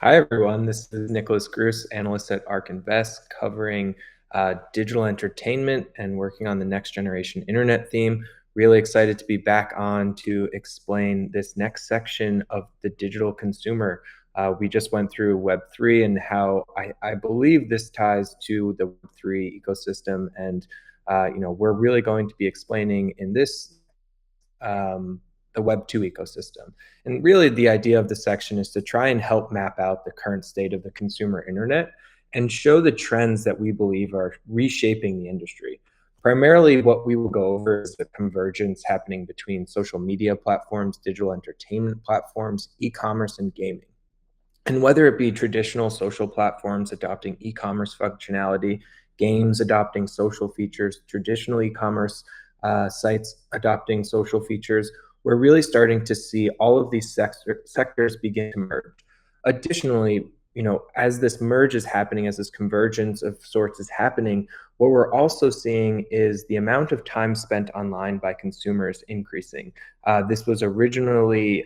Hi, everyone. This is Nicholas Gruss, analyst at ARK Invest, covering digital entertainment and working on the next generation internet theme. Really excited to be back on to explain this next section of the digital consumer. We just went through Web3 and how I believe this ties to the Web3 ecosystem. And, we're really going to be explaining in this the Web 2 ecosystem. And really, the idea of the section is to try and help map out the current state of the consumer internet and show the trends that we believe are reshaping the industry. Primarily, what we will go over is the convergence happening between social media platforms, digital entertainment platforms, e commerce, and gaming. And whether it be traditional social platforms adopting e commerce functionality, games adopting social features, traditional e commerce sites adopting social features, we're really starting to see all of these sectors begin to merge. Additionally, as this merge is happening, as this convergence of sorts is happening, what we're also seeing is the amount of time spent online by consumers increasing. This was originally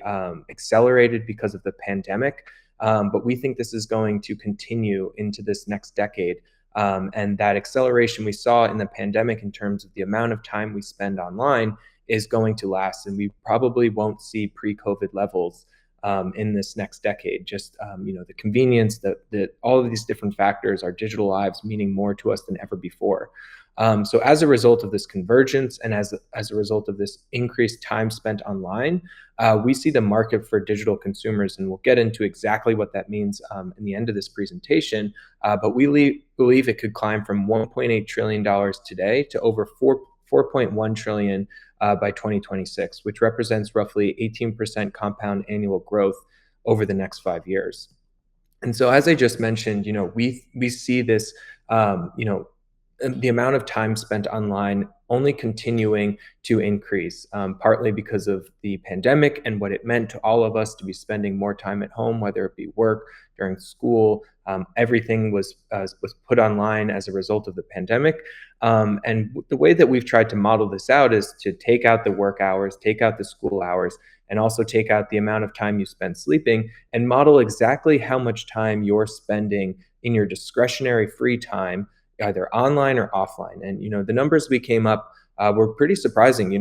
accelerated because of the pandemic, but we think this is going to continue into this next decade. And that acceleration we saw in the pandemic in terms of the amount of time we spend online is going to last. And we probably won't see pre-COVID levels in this next decade. Just the convenience that all of these different factors, our digital lives, meaning more to us than ever before. So as a result of this convergence and as a result of this increased time spent online, we see the market for digital consumers, and we'll get into exactly what that means in the end of this presentation. But we believe it could climb from $1.8 trillion today to over 4.1 trillion by 2026, which represents roughly 18% compound annual growth over the next 5 years. And so, as I just mentioned, we see this, the amount of time spent online only continuing to increase, partly because of the pandemic and what it meant to all of us to be spending more time at home, whether it be work, during school. Everything was put online as a result of the pandemic. And the way that we've tried to model this out is to take out the work hours, take out the school hours, and also take out the amount of time you spend sleeping and model exactly how much time you're spending in your discretionary free time, either online or offline. And the numbers we came up were pretty surprising.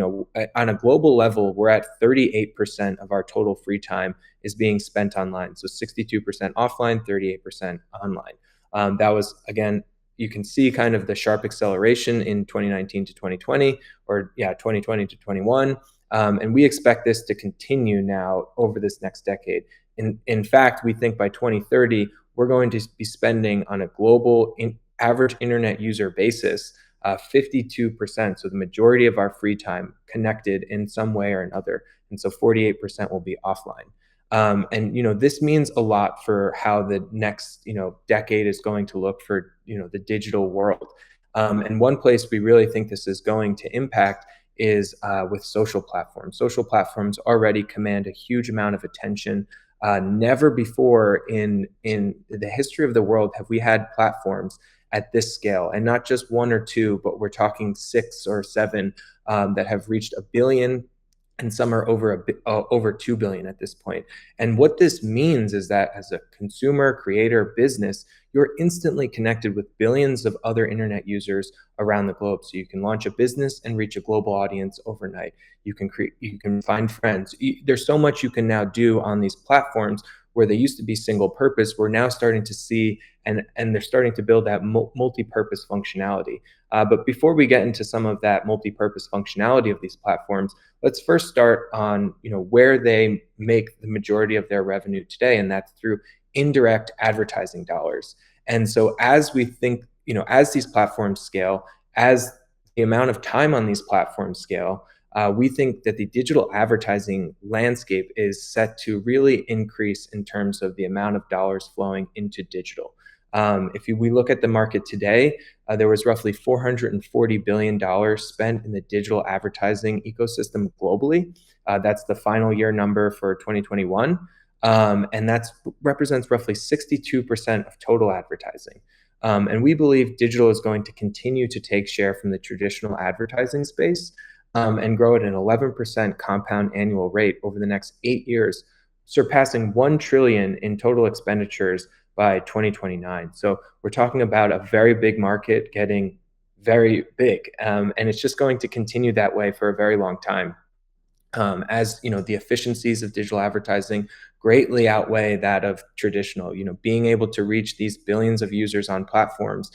On a global level, we're at 38% of our total free time is being spent online. So 62% offline, 38% online. That was, again, you can see kind of the sharp acceleration in 2019 to 2020, or 2020 to 21. And we expect this to continue now over this next decade. In fact, we think by 2030, we're going to be spending on a global average internet user basis 52%. So the majority of our free time connected in some way or another. And so 48% will be offline. And this means a lot for how the next decade is going to look for the digital world. And one place we really think this is going to impact is with social platforms. Social platforms already command a huge amount of attention. Never before in the history of the world have we had platforms at this scale, and not just one or two, but we're talking 6 or 7 that have reached a billion, and some are over 2 billion at this point. And what this means is that as a consumer, creator, business, you're instantly connected with billions of other internet users around the globe. So you can launch a business and reach a global audience overnight. You can find friends. There's so much you can now do on these platforms where they used to be single purpose. We're now starting to see, and they're starting to build that multi-purpose functionality. But before we get into some of that multi-purpose functionality of these platforms, let's first start on where they make the majority of their revenue today, and that's through indirect advertising dollars. And so as we think, as these platforms scale, as the amount of time on these platforms scale, we think that the digital advertising landscape is set to really increase in terms of the amount of dollars flowing into digital. If we look at the market today, there was roughly $440 billion spent in the digital advertising ecosystem globally. That's the final year number for 2021. And that represents roughly 62% of total advertising. And we believe digital is going to continue to take share from the traditional advertising space and grow at an 11% compound annual rate over the next 8 years. surpassing 1 trillion in total expenditures by 2029. So we're talking about a very big market getting very big, and it's just going to continue that way for a very long time. As you know, the efficiencies of digital advertising greatly outweigh that of traditional. You know, being able to reach these billions of users on platforms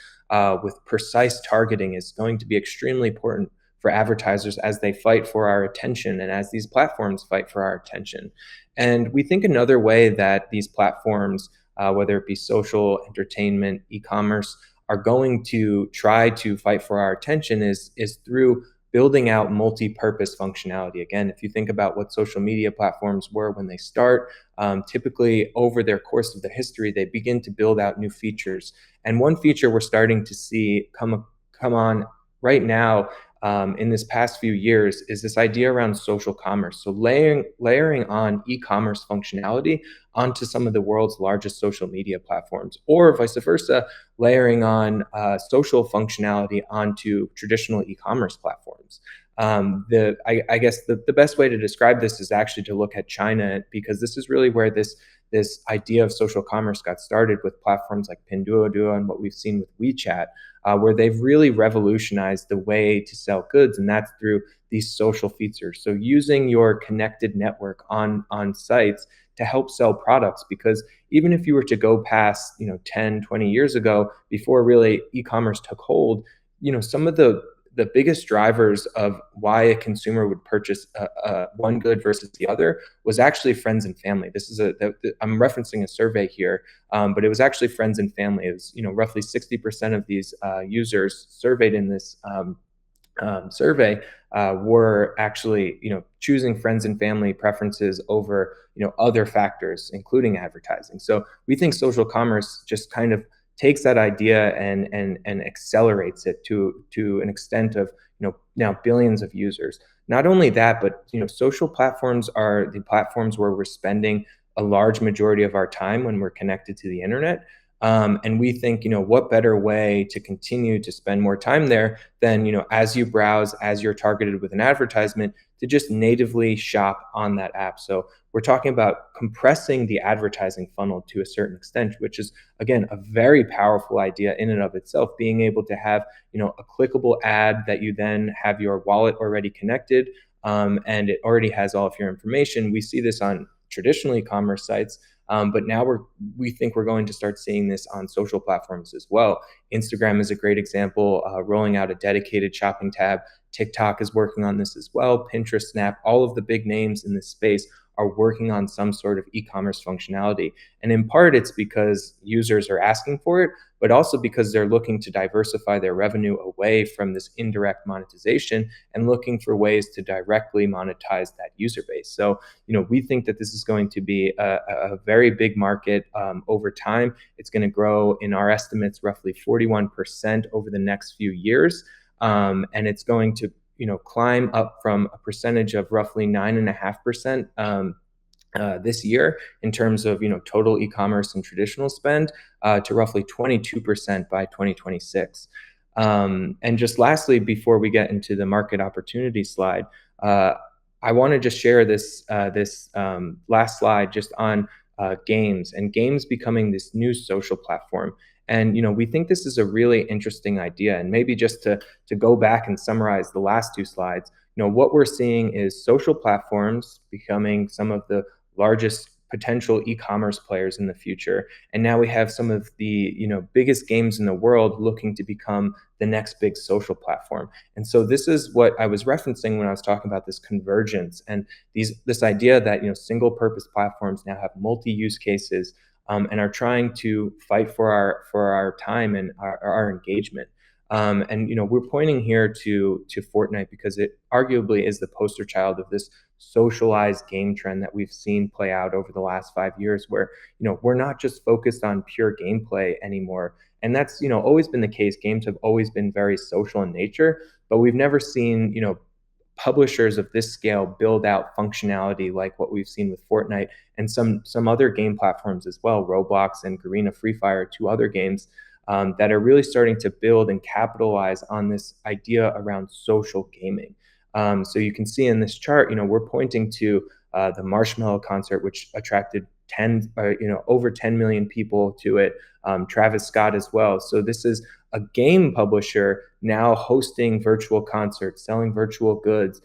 with precise targeting is going to be extremely important for advertisers as they fight for our attention and as these platforms fight for our attention. And we think another way that these platforms, whether it be social, entertainment, e-commerce, are going to try to fight for our attention is through building out multi-purpose functionality. Again, if you think about what social media platforms were when they start, typically over their course of the history, they begin to build out new features. And one feature we're starting to see come on right now in this past few years is this idea around social commerce. So layering on e-commerce functionality onto some of the world's largest social media platforms, or vice versa, layering on social functionality onto traditional e-commerce platforms. I guess the best way to describe this is actually to look at China, because this is really where this idea of social commerce got started with platforms like Pinduoduo and what we've seen with WeChat, where they've really revolutionized the way to sell goods, and that's through these social features. So using your connected network on sites to help sell products, because even if you were to go past 10, 20 years ago, before really e-commerce took hold, some of the biggest drivers of why a consumer would purchase one good versus the other was actually friends and family. This is I'm referencing a survey here, but it was actually friends and family. It was roughly 60% of these users surveyed in this survey were actually choosing friends and family preferences over other factors, including advertising. So we think social commerce just kind of takes that idea and accelerates it to an extent of now billions of users. Not only that, but social platforms are the platforms where we're spending a large majority of our time when we're connected to the internet. And we think, what better way to continue to spend more time there than, as you browse, as you're targeted with an advertisement, to just natively shop on that app. So we're talking about compressing the advertising funnel to a certain extent, which is, again, a very powerful idea in and of itself. Being able to have, a clickable ad that you then have your wallet already connected, and it already has all of your information. We see this on traditional e-commerce sites. But now we think we're going to start seeing this on social platforms as well. Instagram is a great example, rolling out a dedicated shopping tab. TikTok is working on this as well. Pinterest, Snap, all of the big names in this space are working on some sort of e-commerce functionality. And in part, it's because users are asking for it, but also because they're looking to diversify their revenue away from this indirect monetization and looking for ways to directly monetize that user base. So, we think that this is going to be a very big market over time. It's going to grow, in our estimates, roughly 41% over the next few years. And it's going to climb up from a percentage of roughly 9.5% this year in terms of total e-commerce and traditional spend to roughly 22% by 2026. And just lastly, before we get into the market opportunity slide, I want to just share this last slide just on games, and games becoming this new social platform. And we think this is a really interesting idea. And maybe just to go back and summarize the last two slides, what we're seeing is social platforms becoming some of the largest potential e-commerce players in the future. And now we have some of the biggest games in the world looking to become the next big social platform. And so this is what I was referencing when I was talking about this convergence and this idea that single purpose platforms now have multi-use cases and are trying to fight for our time and our engagement. And we're pointing here to Fortnite because it arguably is the poster child of this socialized game trend that we've seen play out over the last 5 years, where we're not just focused on pure gameplay anymore. And that's always been the case. Games have always been very social in nature, but we've never seen publishers of this scale build out functionality like what we've seen with Fortnite and some other game platforms as well. Roblox and Garena Free Fire, two other games that are really starting to build and capitalize on this idea around social gaming. So you can see in this chart, we're pointing to the Marshmallow concert, which attracted over 10 million people to it. Travis Scott as well. So this is a game publisher now hosting virtual concerts, selling virtual goods.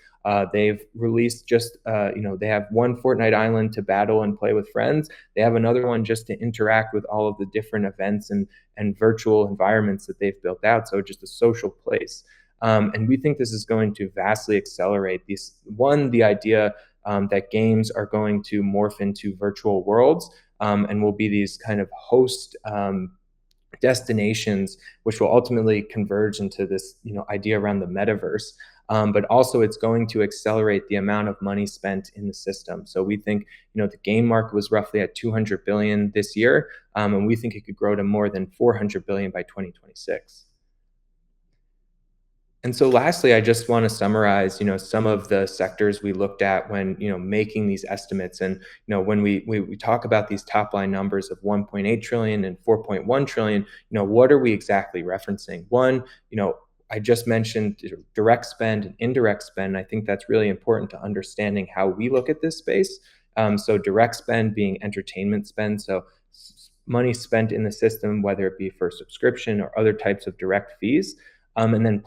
They've released they have one Fortnite Island to battle and play with friends. They have another one just to interact with all of the different events and virtual environments that they've built out. So just a social place. And we think this is going to vastly accelerate the idea that games are going to morph into virtual worlds and will be these kind of host destinations, which will ultimately converge into this idea around the metaverse. But also it's going to accelerate the amount of money spent in the system. So we think the game market was roughly at 200 billion this year, and we think it could grow to more than 400 billion by 2026. And so lastly, I just want to summarize, some of the sectors we looked at when, making these estimates. And, when we talk about these top line numbers of 1.8 trillion and 4.1 trillion, what are we exactly referencing? One, I just mentioned direct spend and indirect spend. I think that's really important to understanding how we look at this space. So direct spend being entertainment spend. So money spent in the system, whether it be for subscription or other types of direct fees. And then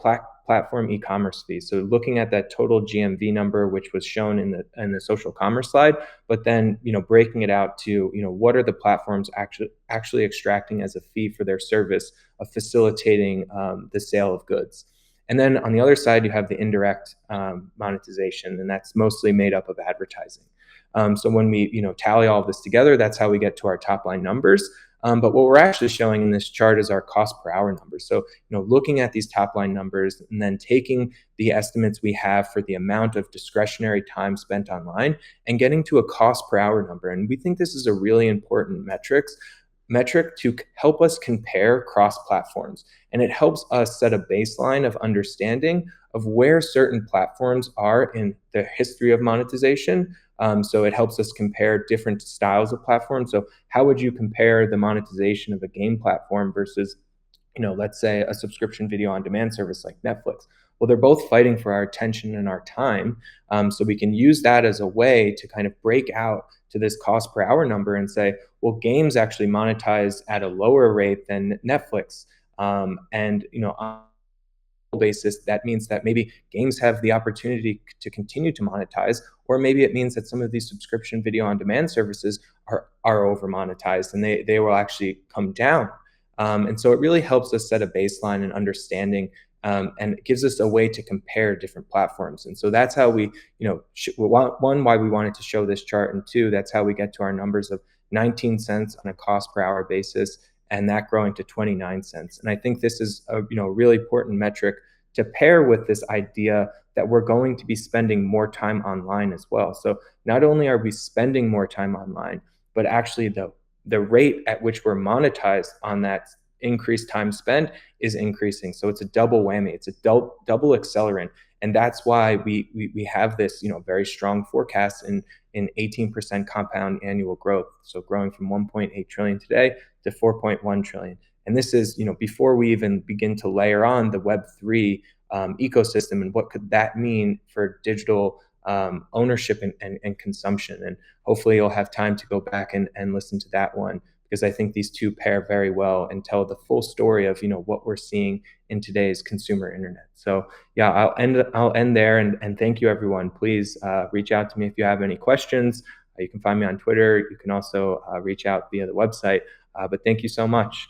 platform e-commerce fees. So looking at that total GMV number, which was shown in the social commerce slide, but then breaking it out to what are the platforms actually extracting as a fee for their service of facilitating the sale of goods. And then on the other side, you have the indirect monetization, and that's mostly made up of advertising. So when we tally all of this together, that's how we get to our top line numbers. But what we're actually showing in this chart is our cost per hour numbers. So, looking at these top line numbers and then taking the estimates we have for the amount of discretionary time spent online and getting to a cost per hour number. And we think this is a really important metric to help us compare cross platforms. And it helps us set a baseline of understanding of where certain platforms are in the history of monetization. So it helps us compare different styles of platforms. So how would you compare the monetization of a game platform versus, let's say a subscription video on demand service like Netflix? Well, they're both fighting for our attention and our time. So we can use that as a way to kind of break out to this cost per hour number and say, well, games actually monetize at a lower rate than Netflix. And, on basis, that means that maybe games have the opportunity to continue to monetize, or maybe it means that some of these subscription video on demand services are over monetized and they will actually come down. And so it really helps us set a baseline and understanding, and it gives us a way to compare different platforms. And so that's how we, one, why we wanted to show this chart, and two, that's how we get to our numbers of 19 cents on a cost per hour basis, and that growing to 29 cents. And I think this is a really important metric to pair with this idea that we're going to be spending more time online as well. So not only are we spending more time online, but actually the rate at which we're monetized on that increased time spent is increasing. So it's a double whammy. It's a double accelerant. And that's why we have this very strong forecast in 18% compound annual growth. So growing from 1.8 trillion today to 4.1 trillion. And this is before we even begin to layer on the Web3 ecosystem and what could that mean for digital ownership and consumption. And hopefully you'll have time to go back and listen to that one, because I think these two pair very well and tell the full story of what we're seeing in today's consumer internet. So yeah, I'll end there, and thank you everyone. Please reach out to me if you have any questions. You can find me on Twitter. You can also reach out via the website. But thank you so much.